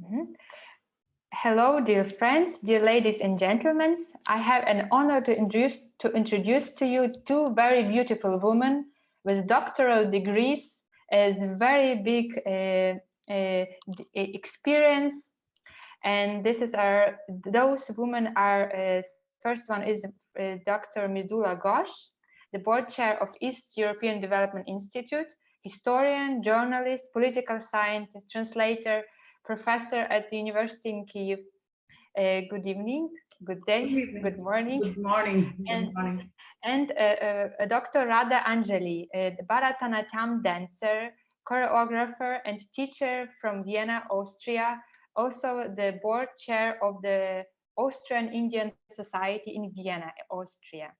Mhm. Hello, dear friends, dear ladies and gentlemen. I have an honor to introduce to you two very beautiful women with doctoral degrees, as very big experience. And those women are, first one is Dr. Mridula Ghosh, the board chair of East European Development Institute, historian, journalist, political scientist, translator, professor at the University in Kyiv. Good evening, good day, Good evening. good morning. Good morning. Good morning. And Dr. Radha Anjali, the Bharatanatyam dancer, choreographer, and teacher from Vienna, Austria, also the board chair of the Austrian-Indian Society in Vienna, Austria.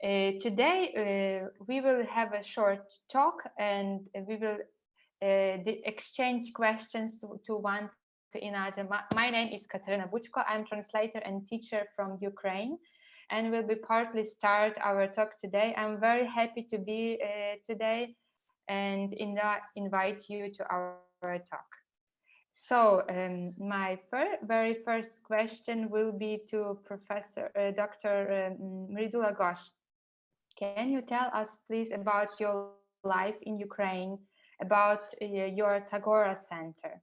Today, we will have a short talk and we will exchange questions to one to another. My name is Kateryna Buchko. I'm translator and teacher from Ukraine, and will be partly start our talk today. I'm very happy to be today and invite you to our talk. So my very first question will be to Professor Dr. Mridula Ghosh. Can you tell us please about your life in Ukraine, about your Tagore Center?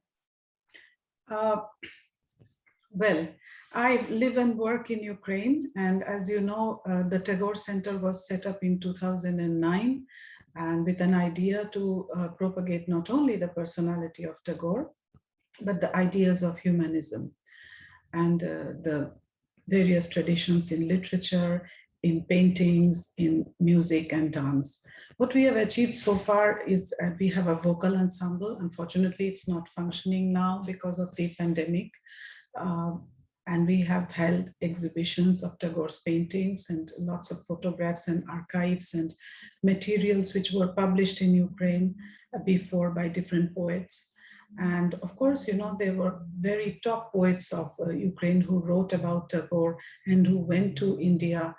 Well, I live and work in Ukraine, and as you know, the Tagore Center was set up in 2009, and with an idea to propagate not only the personality of Tagore, but the ideas of humanism and the various traditions in literature, in paintings, in music and dance. What we have achieved so far is we have a vocal ensemble. Unfortunately, it's not functioning now because of the pandemic. And we have held exhibitions of Tagore's paintings and lots of photographs and archives and materials which were published in Ukraine before by different poets. And of course, you know, there were very top poets of Ukraine who wrote about Tagore and who went to India.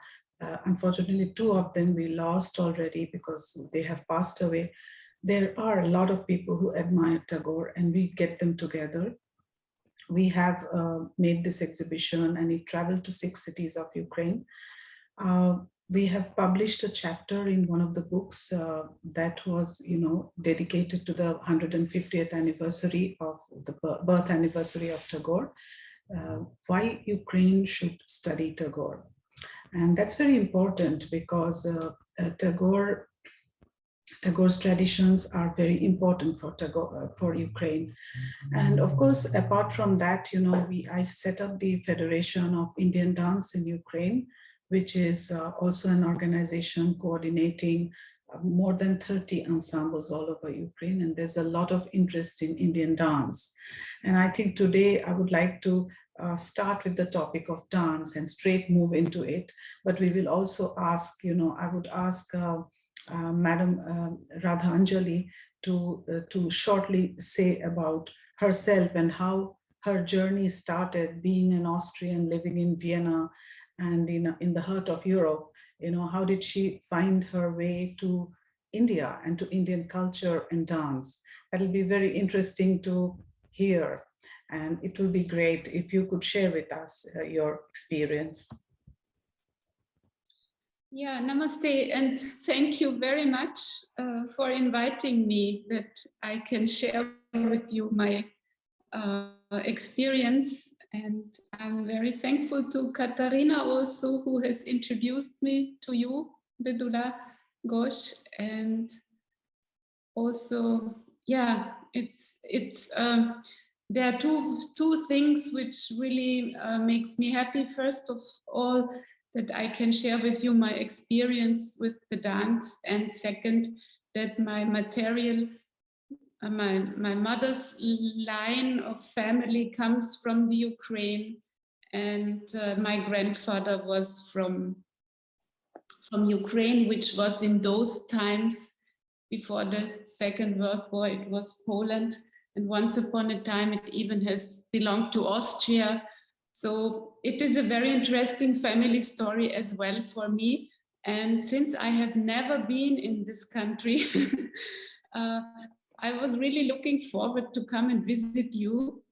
Unfortunately, two of them we lost already because they have passed away. There are a lot of people who admire Tagore, and we get them together. We have made this exhibition, and it traveled to 6 cities of Ukraine. We have published a chapter in one of the books that was, you know, dedicated to the 150th anniversary of the birth anniversary of Tagore. Why Ukraine should study Tagore. And that's very important because Tagore's traditions are very important for Tagore, for Ukraine. And of course, apart from that, you know, I set up the Federation of Indian Dance in Ukraine, which is also an organization coordinating more than 30 ensembles all over Ukraine. And there's a lot of interest in Indian dance. And I think today I would like to start with the topic of dance and straight move into it. But we will also ask, you know, I would ask Madam Radha Anjali to shortly say about herself and how her journey started being an Austrian living in Vienna and in the heart of Europe. You know, how did she find her way to India and to Indian culture and dance? That'll be very interesting to hear. And it will be great if you could share with us your experience. Yeah, namaste, and thank you very much for inviting me that I can share with you my experience. And I'm very thankful to Kateryna also, who has introduced me to you, Mridula Ghosh. And also, yeah, there are two things which really makes me happy. First of all, that I can share with you my experience with the dance, and second, that my material, my mother's line of family comes from the Ukraine, and my grandfather was from Ukraine, which was in those times before the Second World War, it was Poland. And once upon a time, it even has belonged to Austria. So it is a very interesting family story as well for me. And since I have never been in this country, I was really looking forward to come and visit you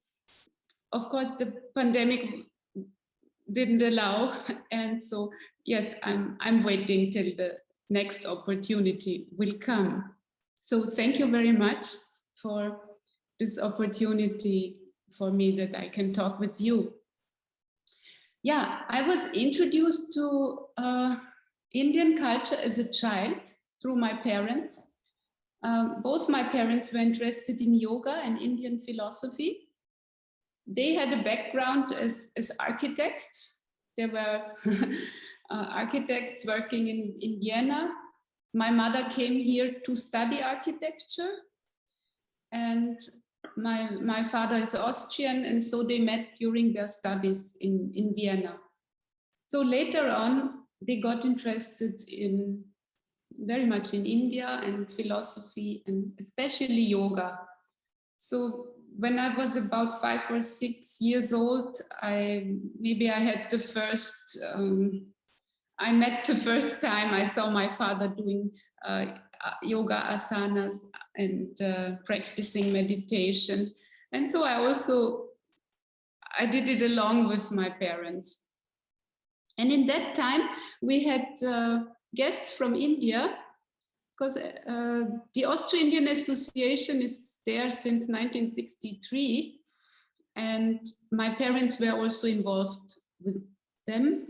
of course, the pandemic didn't allow, and so yes, I'm waiting till the next opportunity will come. So thank you very much for this opportunity for me that I can talk with you. Yeah, I was introduced to Indian culture as a child through my parents. Both my parents were interested in yoga and Indian philosophy. They had a background as architects. They were architects working in Vienna. My mother came here to study architecture, and my father is Austrian, and so they met during their studies in Vienna. So later on, they got interested very much in India and philosophy, and especially yoga. So when I was about 5 or 6 years old, I met the first time I saw my father doing yoga asanas and practicing meditation. And so I did it along with my parents. And in that time, we had guests from India, because the Austria-Indian Association is there since 1963, and my parents were also involved with them.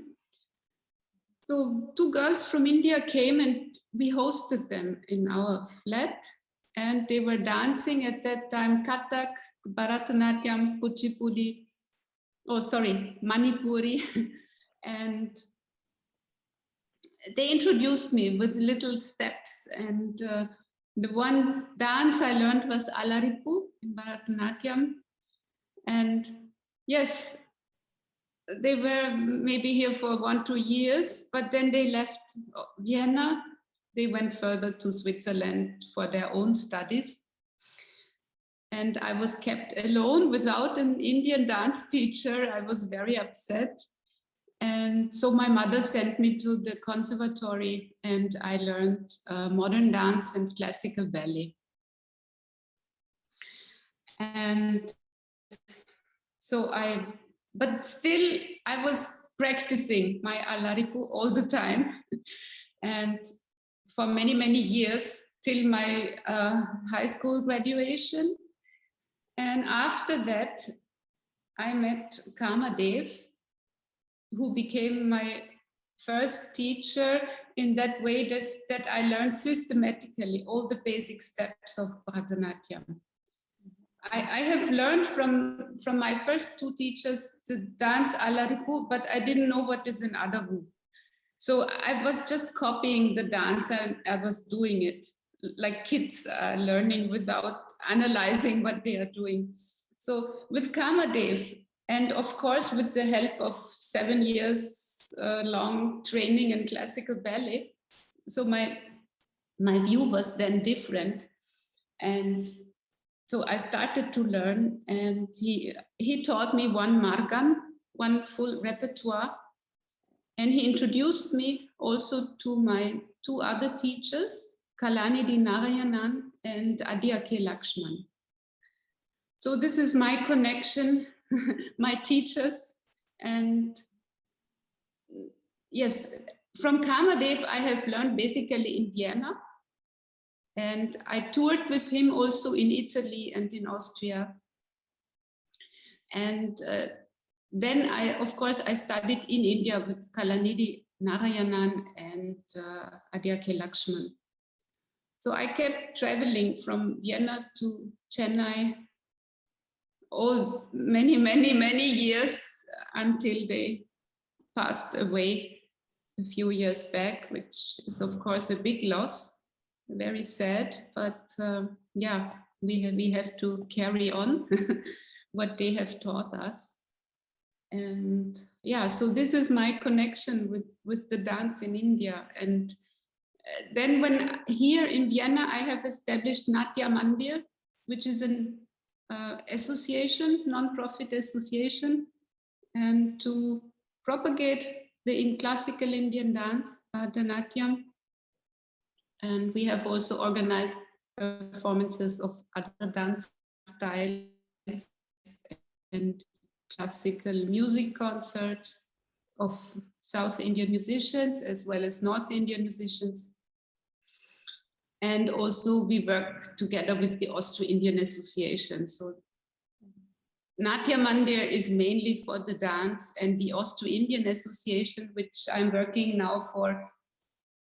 So 2 girls from India came and we hosted them in our flat, and they were dancing at that time Kathak, Bharatanatyam, Manipuri, and they introduced me with little steps, and the one dance I learned was Alaripu in Bharatanatyam. And yes, they were maybe here for 1-2 years, but then they left Vienna. They went further to Switzerland for their own studies. And I was kept alone without an Indian dance teacher. I was very upset. And so my mother sent me to the conservatory, and I learned modern dance and classical ballet. And so but still I was practicing my Alaripu all the time. And for many, many years, till my high school graduation. And after that, I met Kamadev, who became my first teacher in that way that I learned systematically all the basic steps of Bharatanatyam. I have learned from my first 2 teachers to dance Alaripu, but I didn't know what is an Adavu. So I was just copying the dance, and I was doing it like kids learning without analyzing what they are doing. So with Kamadev, and of course with the help of 7 years long training in classical ballet, so my view was then different. And so I started to learn, and he taught me 1 margam, 1 full repertoire. And he introduced me also to my 2 other teachers, Kalanidhi Narayanan and Adya K. Lakshman. So this is my connection, my teachers. And yes, from Kamadev, I have learned basically in Vienna. And I toured with him also in Italy and in Austria. And then of course, I studied in India with Kalanidhi Narayanan and Adya K. Lakshman. So I kept traveling from Vienna to Chennai many years until they passed away a few years back, which is of course a big loss. Very sad, but yeah, we have to carry on what they have taught us. And yeah, so this is my connection with the dance in India. And then when here in Vienna, I have established Natya Mandir, which is an association, non-profit association, and to propagate the classical Indian dance, Bharatanatyam. And we have also organized performances of other dance styles and classical music concerts of South Indian musicians as well as North Indian musicians. And also we work together with the Austria-Indian Association. So Natya Mandir is mainly for the dance, and the Austria-Indian Association, which I'm working now for,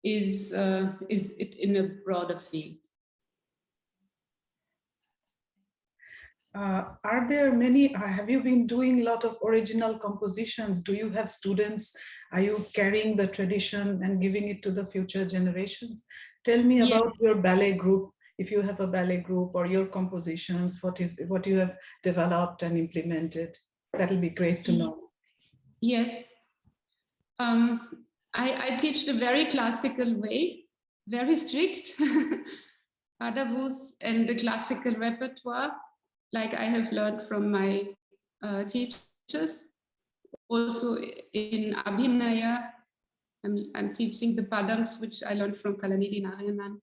is it in a broader field. Are there many, have you been doing a lot of original compositions? Do you have students? Are you carrying the tradition and giving it to the future generations? Tell me about your ballet group, if you have a ballet group, or your compositions, what you have developed and implemented. That'll be great to know. Yes. I teach the very classical way, very strict, Adavus and the classical repertoire, like I have learned from my teachers. Also in Abhinaya, I'm teaching the padams, which I learned from Kalanidhi Narayanan.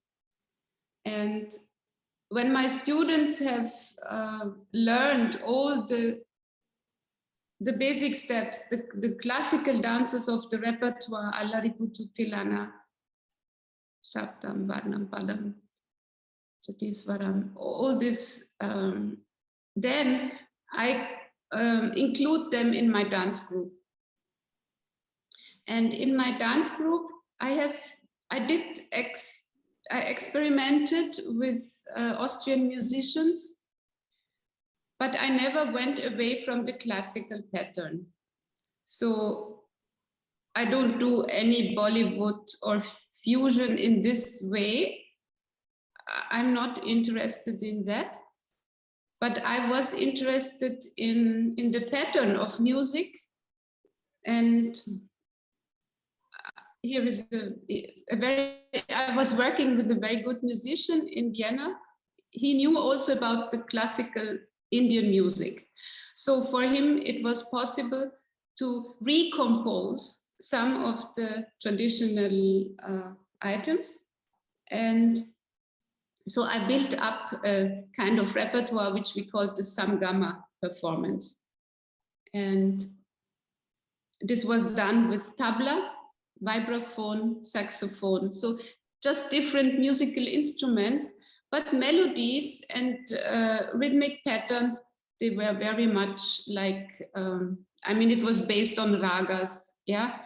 And when my students have learned all the basic steps, the classical dances of the repertoire, Allariputu Tilana, Shaptam, Varnam, Padam, Chatiswaram, all this, then I include them in my dance group. And in my dance group, I experimented with Austrian musicians, but I never went away from the classical pattern. So I don't do any Bollywood or fusion in this way. I'm not interested in that. But I was interested in the pattern of music. And here is I was working with a very good musician in Vienna. He knew also about the classical Indian music. So for him, it was possible to recompose some of the traditional items. And so I built up a kind of repertoire, which we called the Samgama performance. And this was done with tabla, vibraphone, saxophone. So just different musical instruments, but melodies and rhythmic patterns, they were very much like, I mean, it was based on ragas, yeah?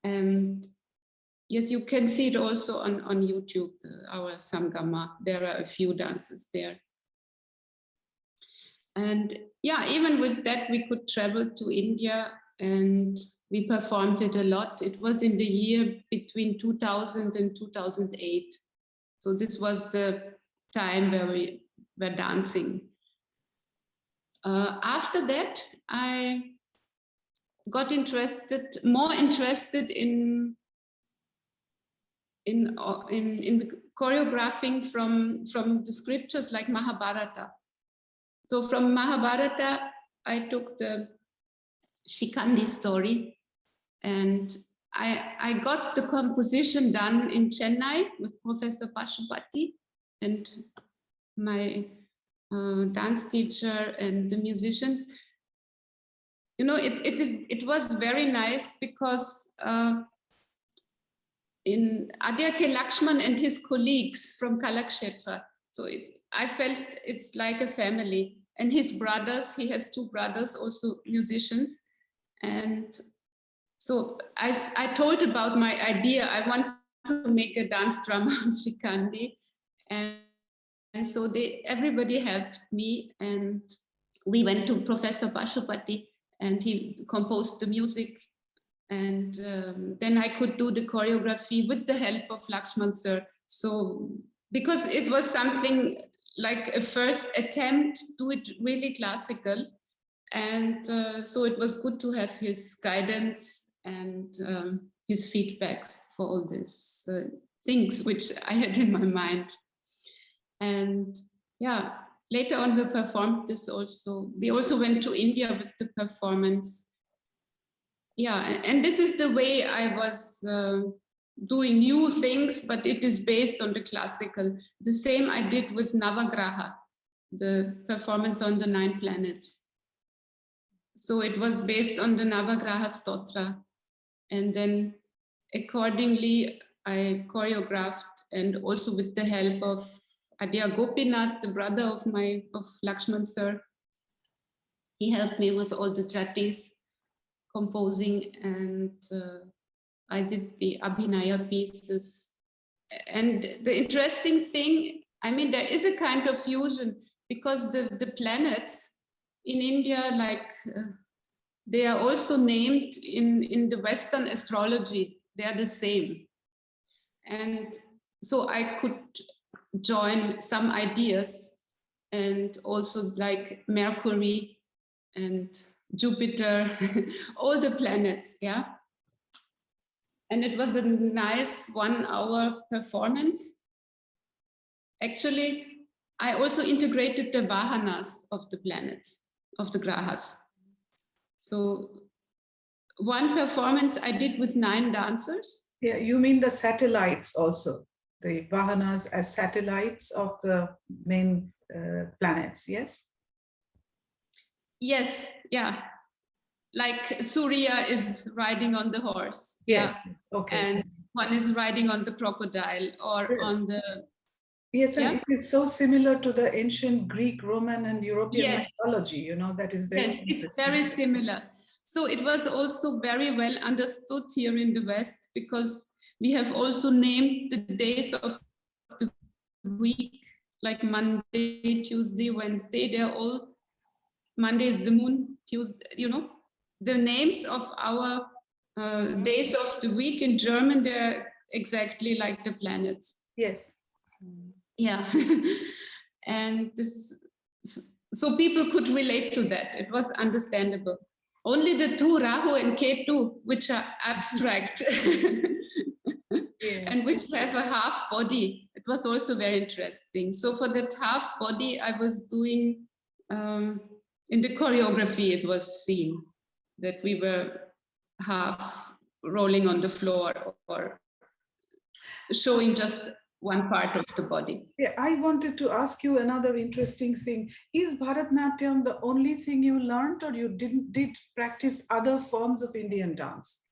And yes, you can see it also on YouTube, our Samgama. There are a few dances there. And yeah, even with that, we could travel to India and we performed it a lot. It was in the year between 2000 and 2008. So this was the time where we were dancing. After that, I got more interested in choreographing from the scriptures like Mahabharata. So from Mahabharata, I took the Shikandi story, and I got the composition done in Chennai with Professor Pashupati and my dance teacher and the musicians. You know, it was very nice because in Adya K. Lakshman and his colleagues from Kalakshetra, so I felt it's like a family. And his brothers, he has two brothers, also musicians. And so I told about my idea. I want to make a dance drama on Shikandi. And so everybody helped me. And we went to Professor Pashupati and he composed the music. And then I could do the choreography with the help of Lakshman sir. So because it was something like a first attempt to do it really classical. And so it was good to have his guidance and his feedback for all these things which I had in my mind. And yeah, later on we performed this also. We also went to India with the performance. Yeah, and this is the way I was doing new things, but it is based on the classical. The same I did with Navagraha, the performance on the 9 planets. so it was based on the Navagraha Stotra. And then accordingly, I choreographed, and also with the help of Adya Gopinath, the brother of Lakshman sir. He helped me with all the jatis, composing, and I did the Abhinaya pieces. And the interesting thing, I mean, there is a kind of fusion, because the planets in India, like they are also named in the Western astrology, they are the same. And so I could join some ideas, and also like Mercury and Jupiter, all the planets, yeah. And it was a nice 1 hour performance. Actually, I also integrated the vahanas of the planets, of the grahas. So one performance I did with 9 dancers. Yeah, you mean the satellites also, the vahanas as satellites of the main planets, yes? Yes, yeah. Like Surya is riding on the horse. Yes, yeah. okay. And one is riding on the crocodile, or on the... Yes, and yeah? it is so similar to the ancient Greek, Roman, and European Yes. mythology, you know, that is very interesting. It's very similar. So it was also very well understood here in the West, because we have also named the days of the week, like Monday, Tuesday, Wednesday. They're all, Monday is the moon, Tuesday, you know, the names of our days of the week in German, they're exactly like the planets. Yes. Yeah. And this, so people could relate to that. It was understandable. Only the 2, Rahu and Ketu, which are abstract, Yes. and which have a half body, it was also very interesting. So for that half body, I was doing, in the choreography, it was seen that we were half rolling on the floor, or showing just one part of the body. Yeah, I wanted to ask you another interesting thing. Is Bharatanatyam the only thing you learned, or you did practice other forms of Indian dance?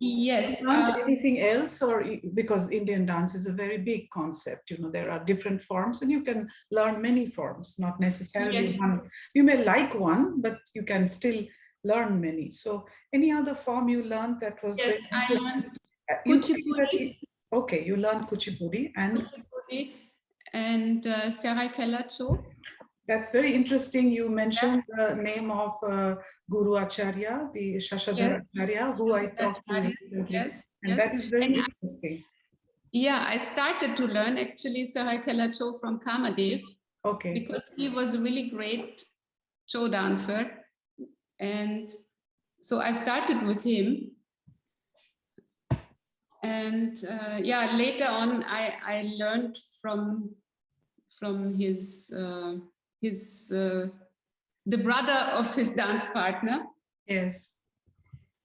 Yes. Learned anything else, or because Indian dance is a very big concept, you know, there are different forms, and you can learn many forms, not necessarily one. You may like one, but you can still learn many. So any other form you learned that was yes, I learned Kuchipudi. Okay, you learned Kuchipudi and Saraikela Cho. That's very interesting. You mentioned the name of Guru Acharya, the Shashadhar Acharya, who I talked to recently. Yes, and that is very interesting. Yeah, I started to learn actually Saraikela Cho from Kamadev. Okay. Because he was a really great Cho dancer. And so I started with him. And yeah, later on, I learned from his the brother of his dance partner. Yes.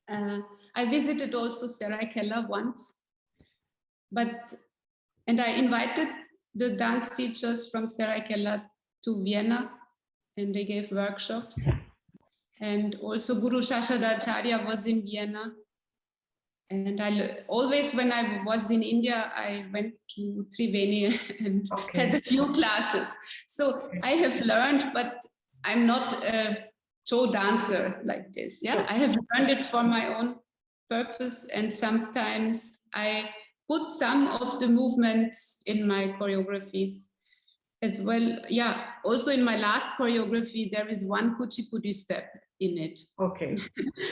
I visited also Saraikela once, and I invited the dance teachers from Saraikela to Vienna, and they gave workshops. And also Guru Shashadacharya was in Vienna. And always when I was in India, I went to Triveni and had a few classes. So I have learned, but I'm not a Cho dancer like this. Yeah, I have learned it for my own purpose, and sometimes I put some of the movements in my choreographies as well. Yeah, also in my last choreography, there is one Kuchipudi step in it. Okay.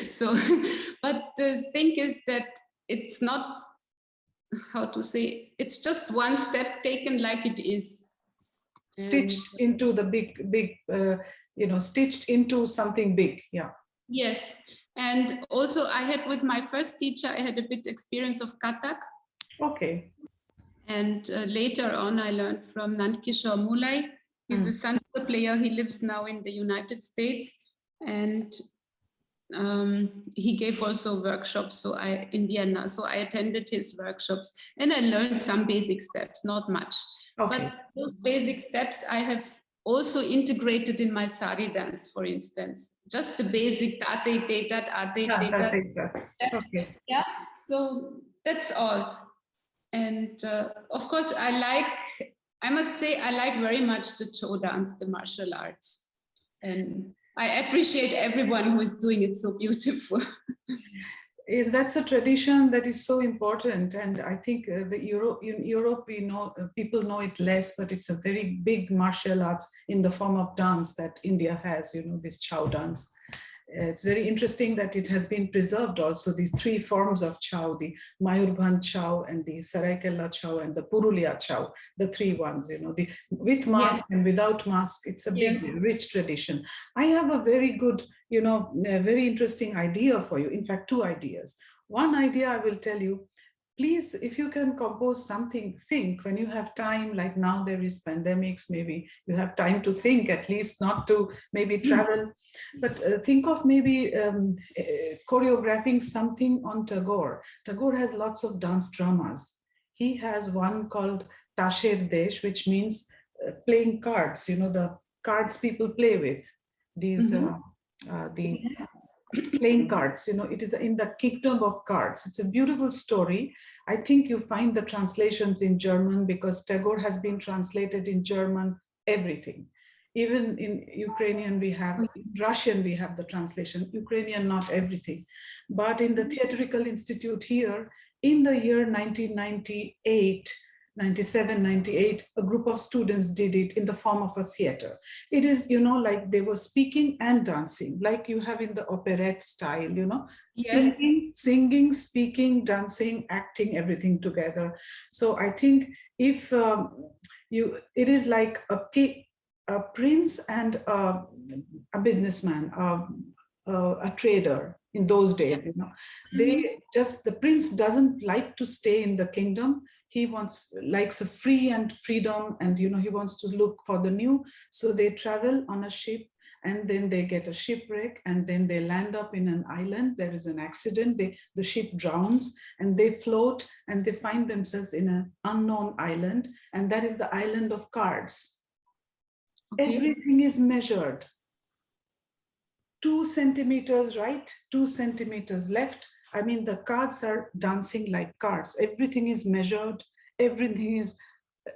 So, but the thing is that it's not, how to say, it's just one step taken like it is. Stitched into the big, you know, stitched into something big. Yeah. Yes. And also I had with my first teacher, I had a bit experience of Kathak. Okay. And later on, I learned from Nandkishore Mulai. He's a Sanskrit player. He lives now in the United States. And he gave also workshops in Vienna. So I attended his workshops and I learned some basic steps, not much. Okay. But those basic steps I have also integrated in my sari dance, for instance. Just the basic tate te tat, ate te tat. Okay. Yeah, so that's all. And of course, I must say, I like very much the Cho dance, the martial arts. And I appreciate everyone who is doing it so beautiful. That's a tradition that is so important, and I think in Europe we know people know it less, but it's a very big martial arts in the form of dance that India has. This Chow dance. It's very interesting that it has been preserved also, these three forms of Chow, the Mayurbhanj Chow and the Saraikela Chow and the Purulia Chow, the three ones, the with mask and without mask. It's a big, rich tradition. I have a very good, a very interesting idea for you. In fact, two ideas. One idea I will tell you, please, if you can compose something, think when you have time, like now there is pandemics, maybe you have time to think, at least not to maybe travel, but think of maybe choreographing something on Tagore. Tagore has lots of dance dramas. He has one called Tasher Desh, which means playing cards, the cards people play with, these, playing cards, it is in the kingdom of cards. It's a beautiful story. I think you find the translations in German, because Tagore has been translated in German, everything. Even in Ukrainian we have, in Russian we have the translation, Ukrainian not everything. But in the Theatrical Institute here, in the year 1998, 97, 98, a group of students did it in the form of a theater. It is, like they were speaking and dancing, like you have in the operette style, singing, speaking, dancing, acting, everything together. So I think if it is like a prince and a businessman, a trader in those days, the prince doesn't like to stay in the kingdom. He likes a freedom, and he wants to look for the new. So they travel on a ship, and then they get a shipwreck, and then they land up in an island. There is an accident, the ship drowns, and they float, and they find themselves in an unknown island, and that is the island of cards. Okay. Everything is measured. 2 centimeters right, 2 centimeters left. I mean, the cards are dancing like cards. Everything is measured, everything is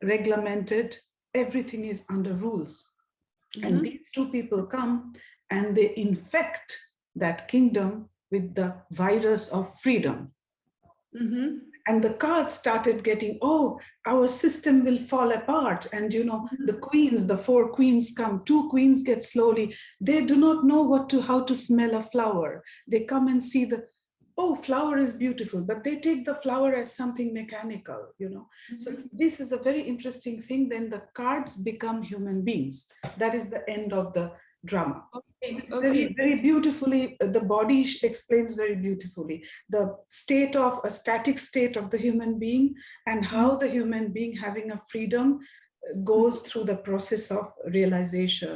regulated, everything is under rules. And these two people come and they infect that kingdom with the virus of freedom. And the cards started getting, our system will fall apart. And the queens, the 4 queens come, 2 queens get slowly. They do not know how to smell a flower. They come and see flower is beautiful, but they take the flower as something mechanical, So this is a very interesting thing. Then the cards become human beings. That is the end of the drama. Very, very beautifully, the body explains very beautifully the a static state of the human being, and how the human being having a freedom goes through the process of realization.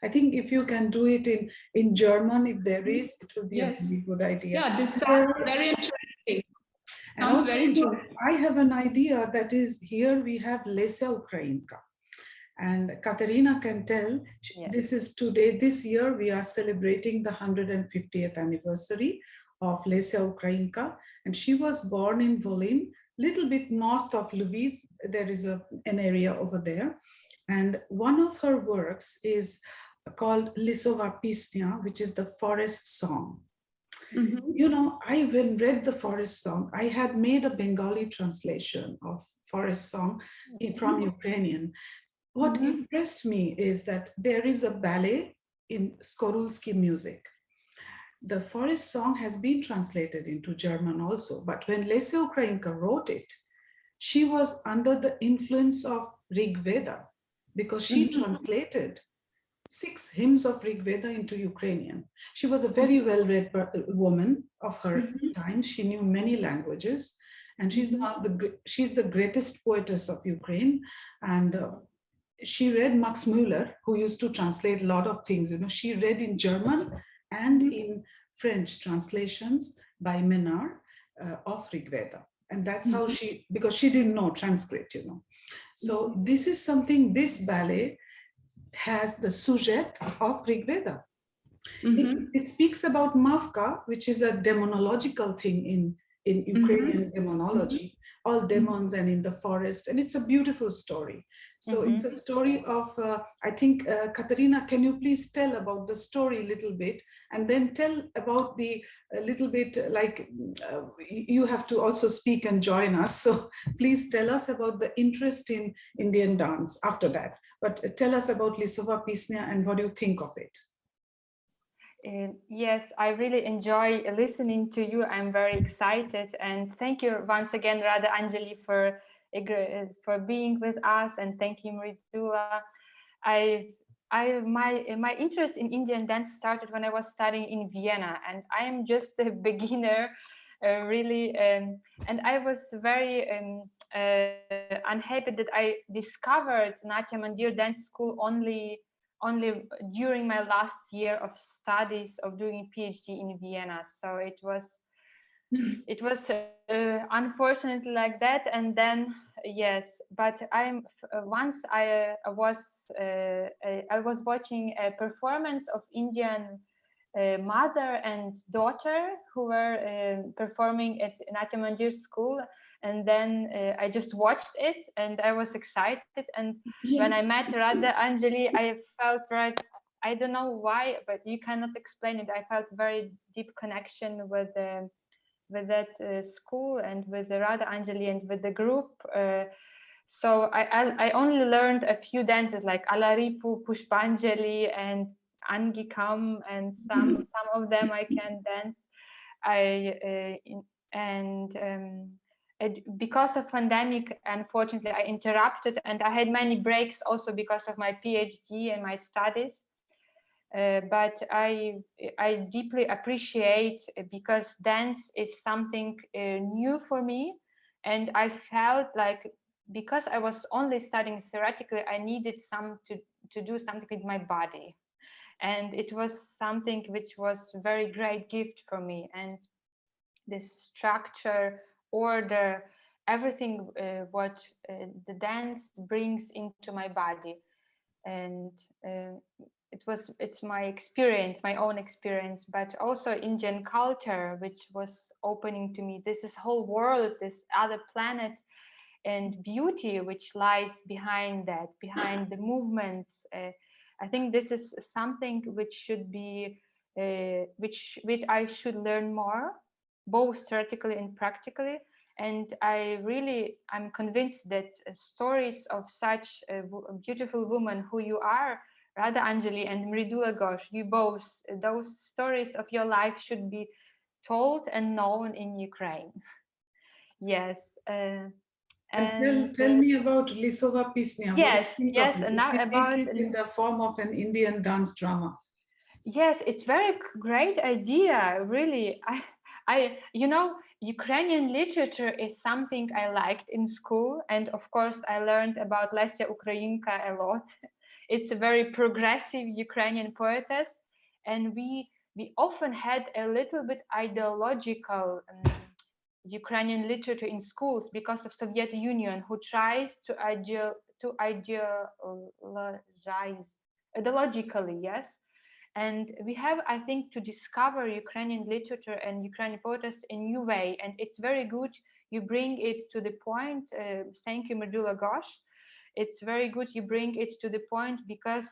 I think if you can do it in German, if there is, it will be a very good idea. Yeah, this sounds very interesting. Sounds very interesting. I have an idea that is, here we have Lesia Ukrainka. And Kateryna can tell, this is today, this year, we are celebrating the 150th anniversary of Lesia Ukrainka. And she was born in Volyn, little bit north of Lviv. There is an area over there. And one of her works is called Lisova Pisnya, which is the forest song. I when read the forest song, I had made a Bengali translation of forest song from Ukrainian. What impressed me is that there is a ballet in Skorulski music. The forest song has been translated into German also, but when Lesia Ukrainka wrote it, she was under the influence of Rig Veda, because she translated 6 hymns of Rig Veda into Ukrainian. She was a very well-read woman of her time. She knew many languages, and she's the greatest poetess of Ukraine. And she read Max Müller, who used to translate a lot of things. She read in German and in French translations by Menard of Rig Veda. And that's how because she didn't know Sanskrit, So this is something, this ballet has the sujet of Rig Veda. Mhm. It speaks about Mavka, which is a demonological thing in Ukrainian demonology, all demons and in the forest, and it's a beautiful story. So it's a story of, I think, Kateryna, can you please tell about the story a little bit, and then tell about the little bit, like you have to also speak and join us. So please tell us about the interest in Indian dance after that. But tell us about Lisova Pisnia and what do you think of it? Yes, I really enjoy listening to you. I'm very excited, and thank you once again, Radha Anjali, for being with us, and thank you, Mridula. My interest in Indian dance started when I was studying in Vienna, and I am just a beginner, really, and I was very unhappy that I discovered Natya Mandir dance school only during my last year of studies of doing a PhD in Vienna. So it was unfortunately like that. And then yes, but once I was watching a performance of Indian mother and daughter who were performing at Natya Mandir school, and then I just watched it and I was excited. And when I met Radha Anjali, I felt I don't know why, but you cannot explain it. I felt very deep connection with that school and with the Radha Anjali and with the group. So I only learned a few dances like Alaripu, Pushpanjali, and Angikam, and some of them I can dance. Because of pandemic, unfortunately, I interrupted, and I had many breaks also because of my PhD and my studies. But I deeply appreciate, because dance is something new for me, and I felt like, because I was only studying theoretically, I needed to do something with my body, and it was something which was very great gift for me. And this structure, order, everything what the dance brings into my body, and it's my experience, my own experience, but also Indian culture, which was opening to me this whole world, this other planet, and beauty which lies behind that, behind the movements. I think this is something which should be, which I should learn more, both theoretically and practically. And I'm convinced that stories of such beautiful women who you are, Radha Anjali and Mridula Ghosh, you both, those stories of your life should be told and known in Ukraine. Yes. And tell me about Lisova Pisnia. Yes, yes, and and now about it in the form of an Indian dance drama. Yes, it's very great idea, really. Ukrainian literature is something I liked in school, and of course I learned about Lesya Ukrainka a lot. It's a very progressive Ukrainian poetess, and we often had a little bit ideological Ukrainian literature in schools because of Soviet Union, who tries to ideologize ideologically, yes. And we have, I think, to discover Ukrainian literature and Ukrainian poetess in a new way. And it's very good you bring it to the point. Thank you, Mridula Ghosh. It's very good you bring it to the point, because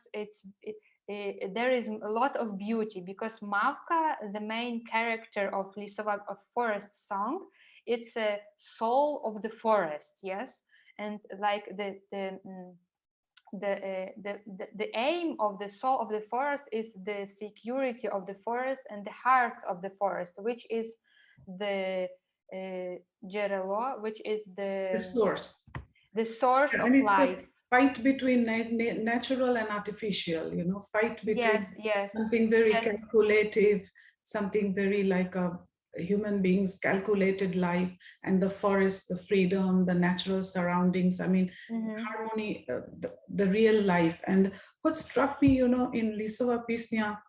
there is a lot of beauty. Because Mavka, the main character of Lisova, of Forest Song, it's a soul of the forest, yes. And like the aim of the soul of the forest is the security of the forest and the heart of the forest, which is the Gerelo, which is the source of life. The fight between natural and artificial, fight between something very calculative, something very like a human beings' calculated life, and the forest, the freedom, the natural surroundings. I mean, harmony, the real life. And what struck me, in Lisova Pisnia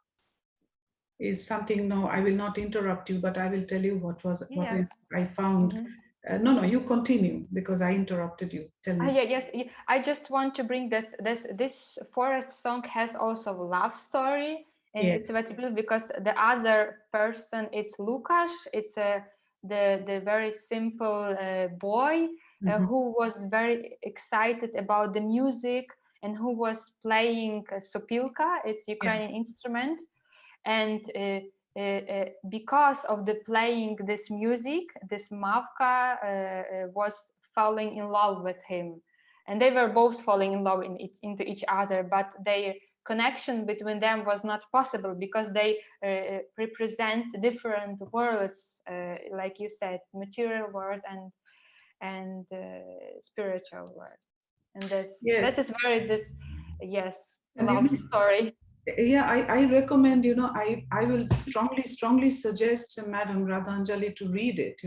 is something. No, I will not interrupt you, but I will tell you what I found No, you continue because I interrupted you. Tell me. Yes, I just want to bring this forest song has also love story, and Yes. it's very beautiful because the other person is Lukasz. It's the very simple boy who was very excited about the music and who was playing sopilka. It's Ukrainian instrument, and because of the playing this music, this Mavka was falling in love with him, and they were both falling in love into each other, but their connection between them was not possible because they represent different worlds, like you said, material world and spiritual world, and that is very love story. Yeah, I recommend, I will strongly suggest Madam Radha Anjali to read it,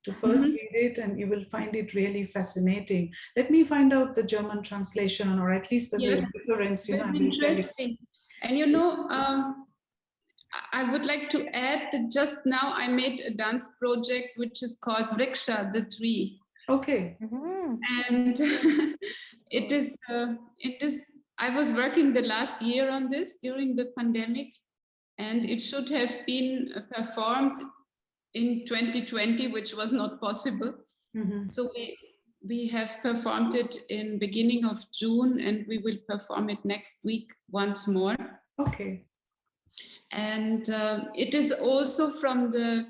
to first read it, and you will find it really fascinating. Let me find out the German translation, or at least as a reference, interesting. And I would like to add that just now I made a dance project which is called Riksha, the tree. Okay. And it is I was working the last year on this during the pandemic, and it should have been performed in 2020, which was not possible. So we have performed it in beginning of June, and we will perform it next week once more. Okay. And it is also from the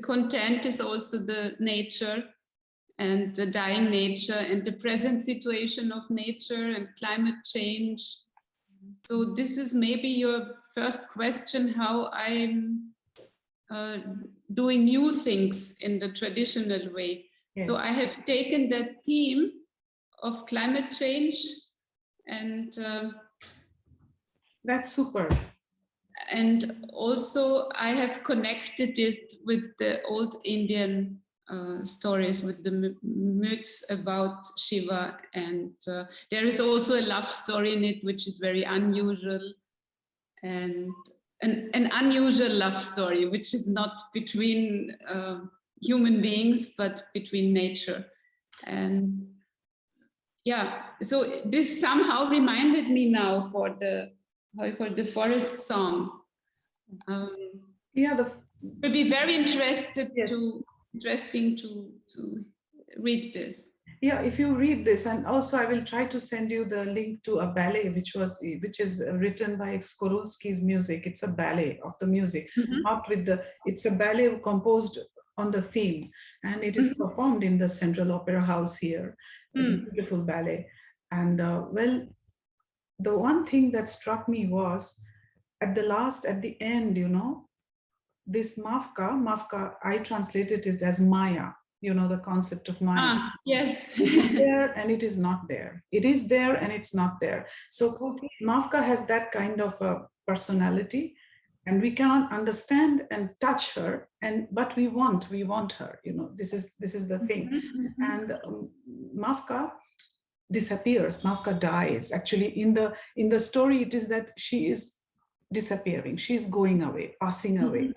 content is also the nature and the dying nature and the present situation of nature and climate change. So this is maybe your first question, how I'm doing new things in the traditional way. Yes. So I have taken that theme of climate change and that's super. And also I have connected it with the old Indian stories, with the myths about Shiva, and there is also a love story in it which is very unusual, and an unusual love story which is not between human beings but between nature. And so this somehow reminded me now for the forest song. Would be very interesting to read this. Yeah, if you read this, and also I will try to send you the link to a ballet which is written by Skorulski's music. It's a ballet of the music, not with it's a ballet composed on the theme, and it is performed in the Central Opera House here. It's a beautiful ballet. And the one thing that struck me was at the end, this Mavka, I translated it as Maya, the concept of Maya. Yes. It is there and it is not there. It is there and it's not there. So Mavka has that kind of a personality, and we cannot understand and touch her, but we want her, this is the thing. And Mavka disappears, Mavka dies. Actually, in the story, it is that she is disappearing, she's going away, passing away.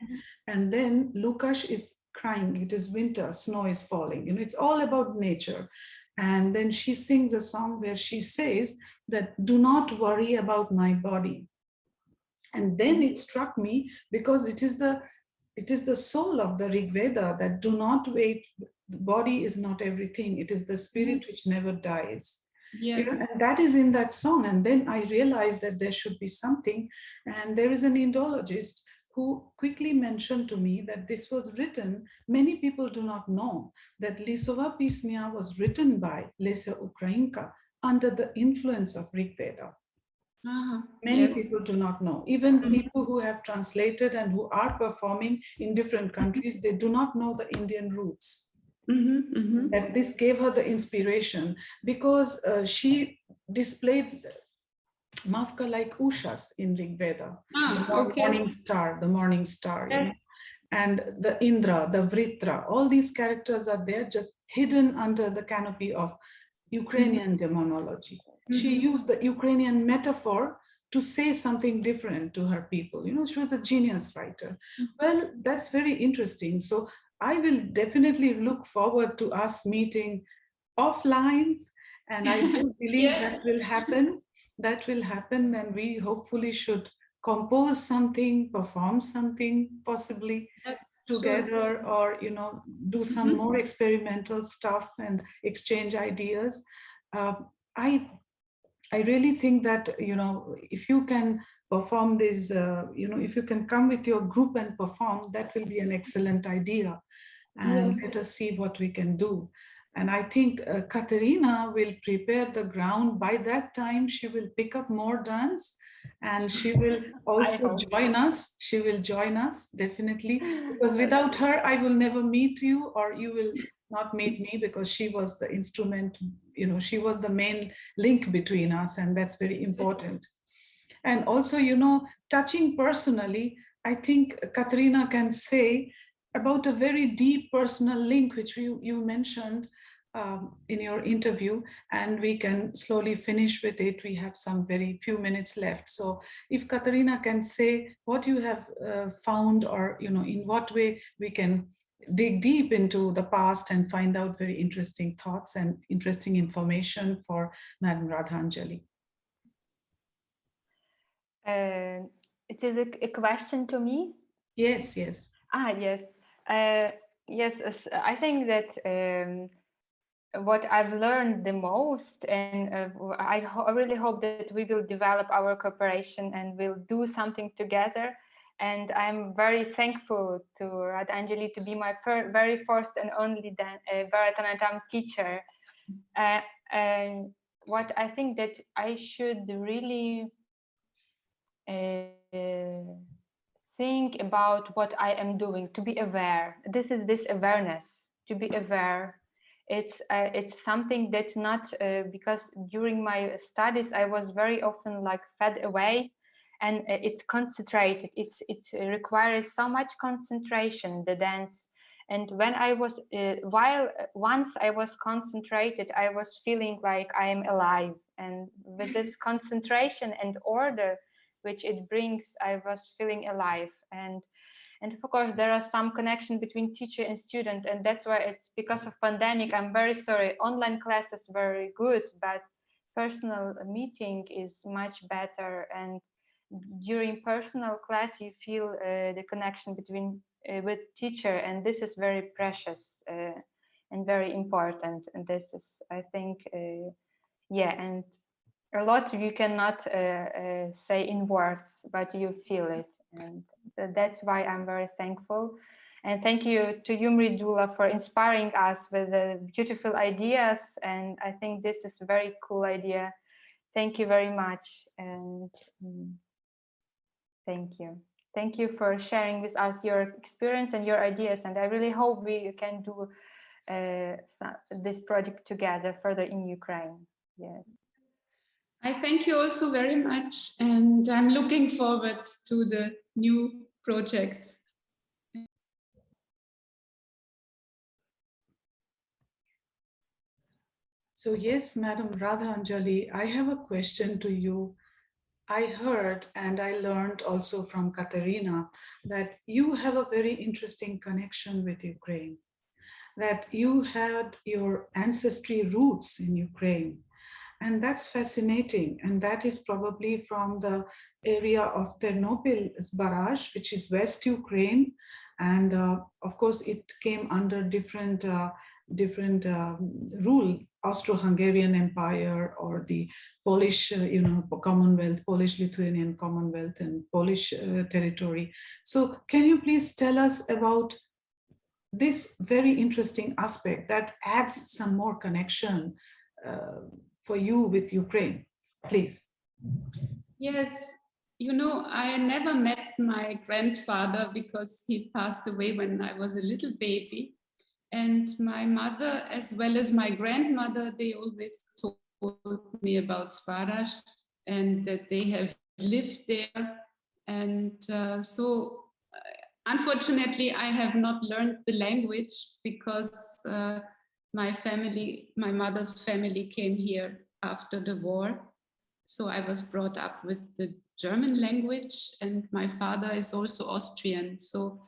And then Lukasz is crying, it is winter, snow is falling, it's all about nature. And then she sings a song where she says that, do not worry about my body. And then it struck me, because it is the soul of the Rig Veda, that do not wait, the body is not everything, it is the spirit which never dies. Yes. And that is in that song. And then I realized that there should be something. And there is an Indologist who quickly mentioned to me that this was written, many people do not know that Lisova Pisnia was written by Lesa Ukrainka under the influence of Rig Veda. Many people do not know. Even people who have translated and who are performing in different countries, they do not know the Indian roots. That this gave her the inspiration, because she displayed Mavka like Ushas in Rig Veda, the morning star, and the Indra, the Vritra, all these characters are there, just hidden under the canopy of Ukrainian demonology. She used the Ukrainian metaphor to say something different to her people. She was a genius writer. Well, that's very interesting. So I will definitely look forward to us meeting offline, and I do believe Yes. that will happen. That will happen, and we hopefully should compose something, perform something, possibly That's together, sure. or do some more experimental stuff and exchange ideas. Uh, I I really think that if you can perform this, if you can come with your group and perform, that will be an excellent idea, and Yes. let us see what we can do. And I think Kateryna will prepare the ground. By that time, she will pick up more dance, and she will also hope. join us. She will join us definitely, because without her, I will never meet you, or you will not meet me, because she was the instrument, she was the main link between us, and that's very important. And also, touching personally, I think Kateryna can say about a very deep personal link, which you mentioned in your interview, and we can slowly finish with it. We have some very few minutes left. So if Kateryna can say what you have found, or, in what way we can dig deep into the past and find out very interesting thoughts and interesting information for Madam Radha Anjali. It is a question to me? Yes, yes. Yes. Yes, I think that what I've learned the most, and I really hope that we will develop our cooperation and we'll do something together. And I'm very thankful to Radha Anjali to be my very first and only Bharatanatyam teacher. And what I think that I should really think about what I am doing, to be aware. This awareness, to be aware. It's something that's not because during my studies I was very often like fed away, and it's concentrated. It requires so much concentration, the dance. And when I was once I was concentrated, I was feeling like I am alive, and with this concentration and order which it brings, I was feeling alive. And of course there are some connection between teacher and student, and that's why it's because of pandemic. I'm very sorry, online class is very good, but personal meeting is much better. And during personal class you feel the connection between with teacher, and this is very precious and very important. And this is, I think, and a lot you cannot say in words, but you feel it. And that's why I'm very thankful. And thank you to you, Mridula, for inspiring us with the beautiful ideas. And I think this is a very cool idea. Thank you very much. And thank you. Thank you for sharing with us your experience and your ideas. And I really hope we can do this project together further in Ukraine. Yes. I thank you also very much, and I'm looking forward to the new projects. So yes, Madam Radha Anjali, I have a question to you. I heard and I learned also from Kateryna that you have a very interesting connection with Ukraine, that you had your ancestry roots in Ukraine. And that's fascinating. And that is probably from the area of Ternopil-Zbarazh, which is West Ukraine. And of course, it came under different rule, Austro-Hungarian Empire, or the Polish, Commonwealth, Polish-Lithuanian Commonwealth, and Polish territory. So can you please tell us about this very interesting aspect that adds some more connection for you with Ukraine, please? Yes, I never met my grandfather because he passed away when I was a little baby. And my mother, as well as my grandmother, they always told me about Zbarazh and that they have lived there. And unfortunately, I have not learned the language because my mother's family came here after the war. So I was brought up with the German language, and my father is also Austrian. So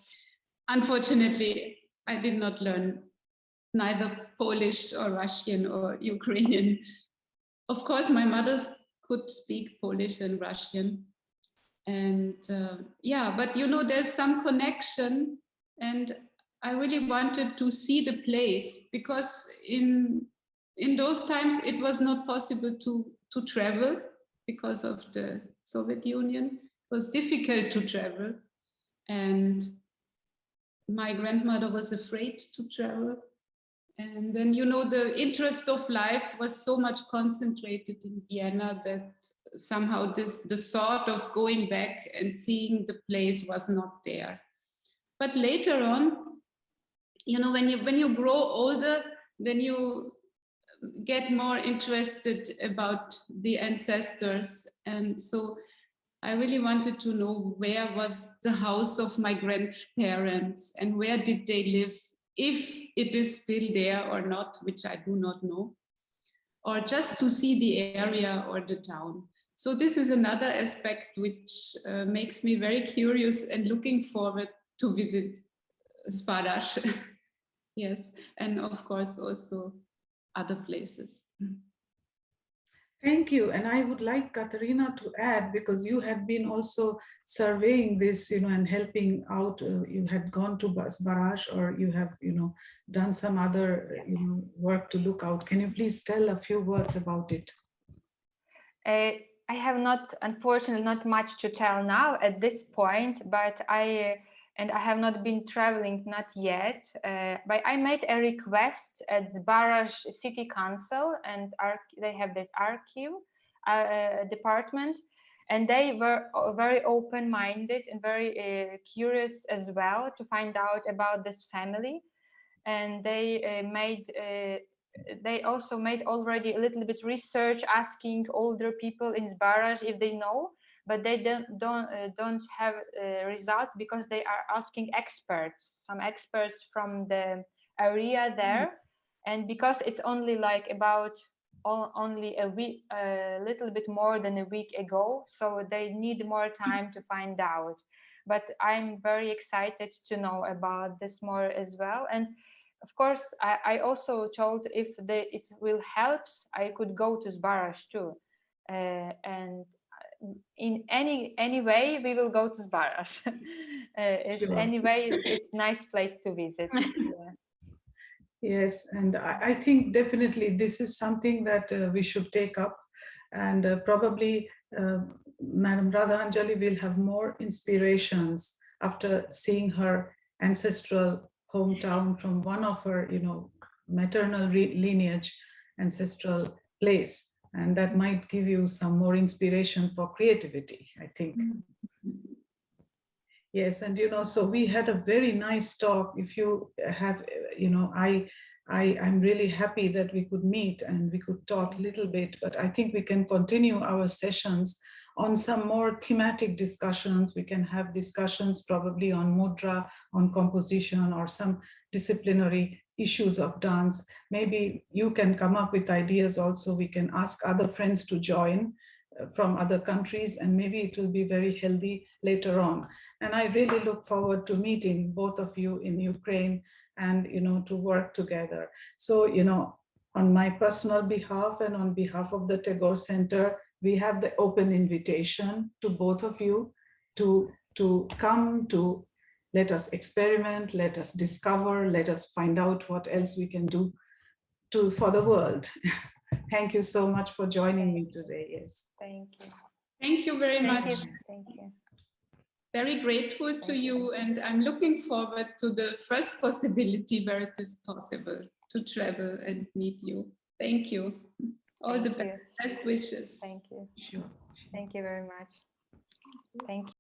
unfortunately, I did not learn neither Polish or Russian or Ukrainian. Of course, my mothers could speak Polish and Russian. And yeah, but you know, there's some connection, and I really wanted to see the place, because in those times it was not possible to travel because of the Soviet Union. It was difficult to travel, and my grandmother was afraid to travel. And then, you know, the interest of life was so much concentrated in Vienna that somehow the thought of going back and seeing the place was not there. But later on, you know, when you grow older, then you get more interested about the ancestors. And so I really wanted to know where was the house of my grandparents and where did they live, if it is still there or not, which I do not know, or just to see the area or the town. So this is another aspect which makes me very curious and looking forward to visit Zbarazh. Yes, and of course also other places. Thank you. And I would like Kateryna to add, because you had been also surveying this, you know, and helping out. You had gone to Zbarazh, or you have, you know, done some other, you know, work to look out. Can you please tell a few words about it? I have not, unfortunately, not much to tell now at this point, but I have not been traveling, not yet, but I made a request at Zbarazh City Council, and they have this archive department, and they were very open-minded and very curious as well to find out about this family, and they also made already a little bit research, asking older people in Zbarazh if they know, but they don't have results, because they are asking experts, some experts from the area there, and because it's only like about only a week, a little bit more than a week ago, so they need more time to find out. But I'm very excited to know about this more as well. And of course, I also told if it will help, I could go to Zbarazh too, and in any way we will go to Zbarazh. It's Sure. anyway it's nice place to visit. Yeah. Yes, and I think definitely this is something that we should take up, and probably Madam Radha Anjali will have more inspirations after seeing her ancestral hometown from one of her, you know, maternal lineage, ancestral place, and that might give you some more inspiration for creativity, I think. Yes, and you know, so we had a very nice talk. If you have, you know, I'm really happy that we could meet and we could talk a little bit, but I think we can continue our sessions on some more thematic discussions. We can have discussions probably on mudra, on composition, or some disciplinary issues of dance. Maybe you can come up with ideas also. We can ask other friends to join from other countries, and maybe it will be very healthy later on. And I really look forward to meeting both of you in Ukraine and, you know, to work together. So, you know, on my personal behalf and on behalf of the Tagore Center, we have the open invitation to both of you to come, to let us experiment, let us discover, let us find out what else we can do for the world. Thank you so much for joining me today. Yes. Thank you. Thank you very much. Thank you. Very grateful to you, and I'm looking forward to the first possibility where it is possible to travel and meet you. Thank you. All the best wishes. Thank you. Sure. Thank you very much. Thank you.